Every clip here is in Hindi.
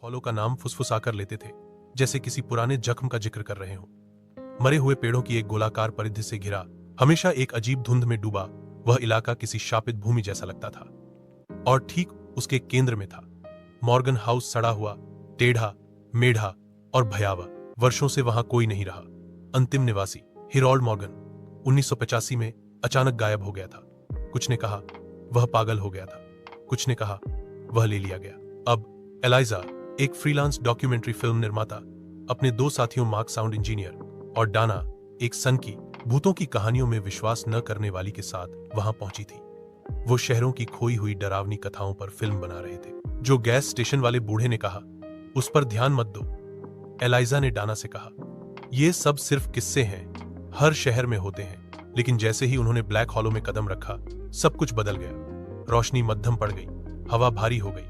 हॉलो का नाम फुसफुसाकर लेते थे, जैसे किसी पुराने जख्म का जिक्र कर रहे हों। मरे हुए पेड़ों की एक गोलाकार परिधि से घिरा, हमेशा एक अजीब धुंध में डूबा वह इलाका किसी शापित भूमि जैसा लगता था। और ठीक उसके केंद्र में था मॉर्गन हाउस, सड़ा हुआ, टेढ़ा मेढ़ा और भयावह। वर्षों से वहां कोई नहीं रहा। अंतिम निवासी हिरोल्ड मॉर्गन 1985 में अचानक गायब हो गया था। कुछ ने कहा वह पागल हो गया था, कुछ ने कहा वह ले लिया गया। अब एलाइजा, एक फ्रीलांस डॉक्यूमेंट्री फिल्म निर्माता, अपने दो साथियों मार्क, साउंड इंजीनियर, और डाना, एक सन की भूतों की कहानियों में विश्वास न करने वाली के साथ वहां पहुंची थी। वो शहरों की खोई हुई डरावनी कथाओं पर फिल्म बना रहे थे। जो गैस स्टेशन वाले बूढ़े ने कहा उस पर ध्यान मत दो, एलाइजा ने डाना से कहा। ये सब सिर्फ किस्से हैं, हर शहर में होते हैं। लेकिन जैसे ही उन्होंने ब्लैक हॉलो में कदम रखा, सब कुछ बदल गया। रोशनी मध्यम पड़ गई, हवा भारी हो गई।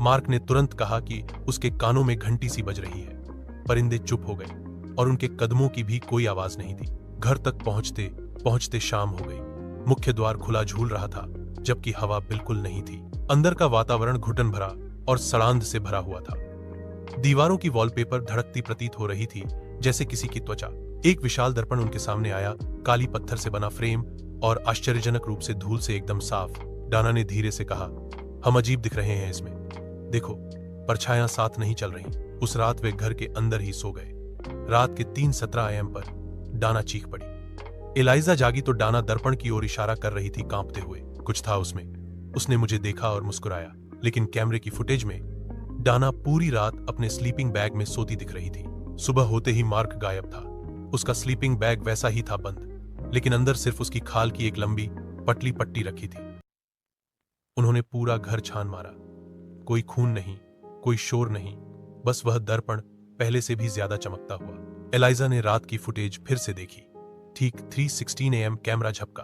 मार्क ने तुरंत कहा कि उसके कानों में घंटी सी बज रही है। परिंदे चुप हो गए और उनके कदमों की भी कोई आवाज नहीं थी। घर तक पहुंचते पहुंचते शाम हो गई। मुख्य द्वार खुला झूल रहा था, जबकि हवा बिल्कुल नहीं थी। अंदर का वातावरण घुटन भरा और सड़ांध से भरा हुआ था। दीवारों की वॉलपेपर धड़कती प्रतीत हो रही थी, जैसे किसी की त्वचा। एक विशाल दर्पण उनके सामने आया, काली पत्थर से बना फ्रेम और आश्चर्यजनक रूप से धूल से एकदम साफ। डाना ने धीरे से कहा, हम अजीब दिख रहे हैं इसमें। देखो, परछायां साथ नहीं चल रही। उस रात वे घर के अंदर ही सो गए। रात के 3:17 AM पर डाना चीख पड़ी। एलाइजा जागी तो डाना दर्पण की ओर इशारा कर रही थी, कांपते हुए। कुछ था उसमें। उसने मुझे देखा और मुस्कुराया, लेकिन कैमरे की फुटेज में डाना पूरी रात अपने स्लीपिंग बैग में सोती दिख रही थी। सुबह होते ही मार्क गायब था। उसका स्लीपिंग बैग वैसा ही था, बंद, लेकिन अंदर सिर्फ उसकी खाल की एक लंबी पतली पट्टी रखी थी। उन्होंने पूरा घर छान मारा। कोई खून नहीं, कोई शोर नहीं, बस वह दर्पण पहले से भी ज्यादा चमकता हुआ। एलाइजा ने रात की फुटेज फिर से देखी। ठीक 3:16 AM कैमरा झपका।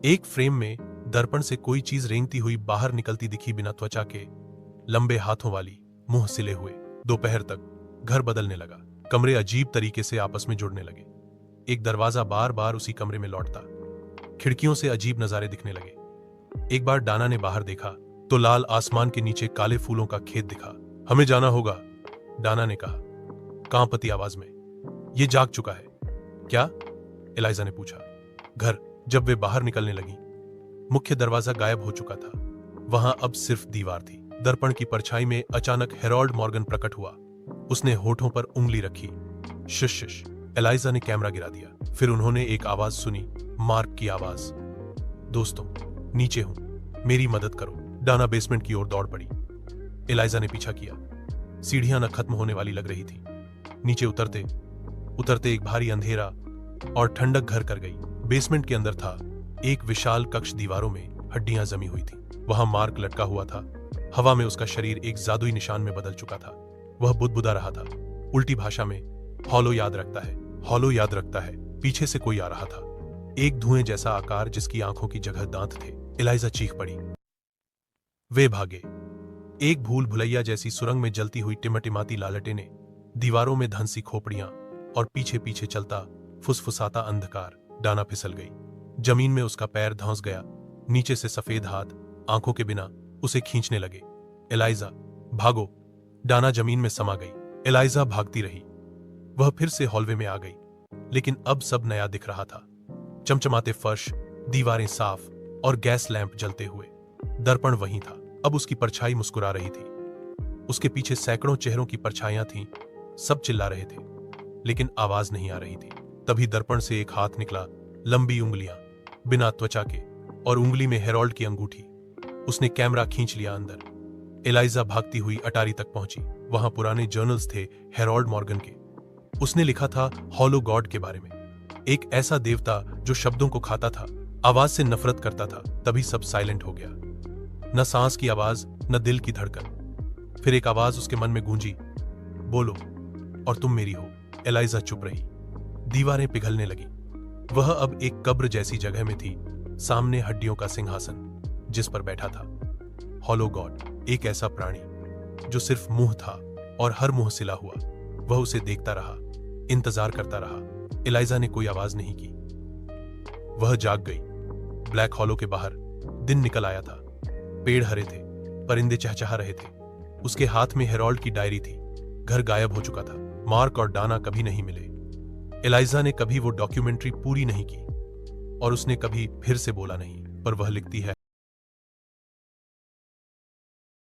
एक फ्रेम में दर्पण से कोई चीज रेंगती हुई बाहर निकलती दिखी, बिना त्वचा के, लंबे हाथों वाली, मुंह सिले हुए। दोपहर तक घर बदलने लगा। कमरे अजीब तरीके से आपस में जुड़ने लगे। एक दरवाजा बार बार उसी कमरे में लौटता। खिड़कियों से अजीब नजारे दिखने लगे। एक बार डाना ने बाहर देखा तो लाल आसमान के नीचे काले फूलों का खेत दिखा। हमें जाना होगा, डाना ने कहा कांपती आवाज में। यह जाग चुका है क्या? एलाइजा ने पूछा। घर। जब वे बाहर निकलने लगी, मुख्य दरवाजा गायब हो चुका था। वहां अब सिर्फ दीवार थी। दर्पण की परछाई में अचानक हेरोल्ड मॉर्गन प्रकट हुआ। उसने होठों पर उंगली रखी। Shush shush. एलाइजा ने कैमरा गिरा दिया। फिर उन्होंने एक आवाज सुनी, मार्क की आवाज। दोस्तों, नीचे हूं, मेरी मदद करो। डाना बेसमेंट की ओर दौड़ पड़ी। एलाइजा ने पीछा किया। सीढ़ियां न खत्म होने वाली लग रही थी। नीचे उतरते उतरते एक भारी अंधेरा और ठंडक घर कर गई। बेसमेंट के अंदर था एक विशाल कक्ष। दीवारों में हड्डियां जमी हुई थी। वहां मार्क लटका हुआ था। हवा में उसका शरीर एक जादुई निशान में बदल चुका था। वह बुदबुदा रहा था, उल्टी भाषा में, हॉलो याद रखता है, हॉलो याद रखता है। पीछे से कोई आ रहा था, एक धुएं जैसा आकार जिसकी आंखों की जगह दांत थे। एलाइजा चीख पड़ी। वे भागे। एक भूल भुलैया जैसी सुरंग में जलती हुई टिमटिमाती लालटें, दीवारों में धंसी खोपड़ियां और पीछे पीछे चलता फुसफुसाता अंधकार। डाना फिसल गई। जमीन में उसका पैर धंस गया। नीचे से सफेद हाथ आंखों के बिना उसे खींचने लगे। एलाइजा, भागो। डाना जमीन में समा गई। एलाइजा भागती रही। वह फिर से हॉलवे में आ गई, लेकिन अब सब नया दिख रहा था। चमचमाते फर्श, दीवारें साफ और गैस लैंप जलते हुए। दर्पण वहीं था। अब उसकी परछाई मुस्कुरा रही थी। उसके पीछे सैकड़ों चेहरों की परछाइयां थीं। सब चिल्ला रहे थे, लेकिन आवाज नहीं आ रही थी। तभी दर्पण से एक हाथ निकला, लंबी उंगलियां, बिना त्वचा के, और उंगली में हेरोल्ड की अंगूठी। उसने कैमरा खींच लिया अंदर। एलाइजा भागती हुई अटारी तक पहुंची। वहां पुराने जर्नल्स थे हेरोल्ड मॉर्गन के। उसने लिखा था हॉलो गॉड के बारे में, एक ऐसा देवता जो शब्दों को खाता था, आवाज से नफरत करता था। तभी सब साइलेंट हो गया। न सांस की आवाज, न दिल की धड़कन। फिर एक आवाज उसके मन में गूंजी, बोलो और तुम मेरी हो। एलाइजा चुप रही। दीवारें पिघलने लगी। वह अब एक कब्र जैसी जगह में थी। सामने हड्डियों का सिंहासन, जिस पर बैठा था हॉलो गॉड, एक ऐसा प्राणी जो सिर्फ मुंह था और हर मुंह सिला हुआ। वह उसे देखता रहा, इंतजार करता रहा। एलाइजा ने कोई आवाज नहीं की। वह जाग गई। ब्लैक हॉलो के बाहर दिन निकल आया था। पेड़ हरे थे, परिंदे चहचहा रहे थे। उसके हाथ में हेरोल्ड की डायरी थी। घर गायब हो चुका था। मार्क और डाना कभी नहीं मिले। एलाइजा ने कभी वो डॉक्यूमेंट्री पूरी नहीं की और उसने कभी फिर से बोला नहीं, पर वह लिखती है,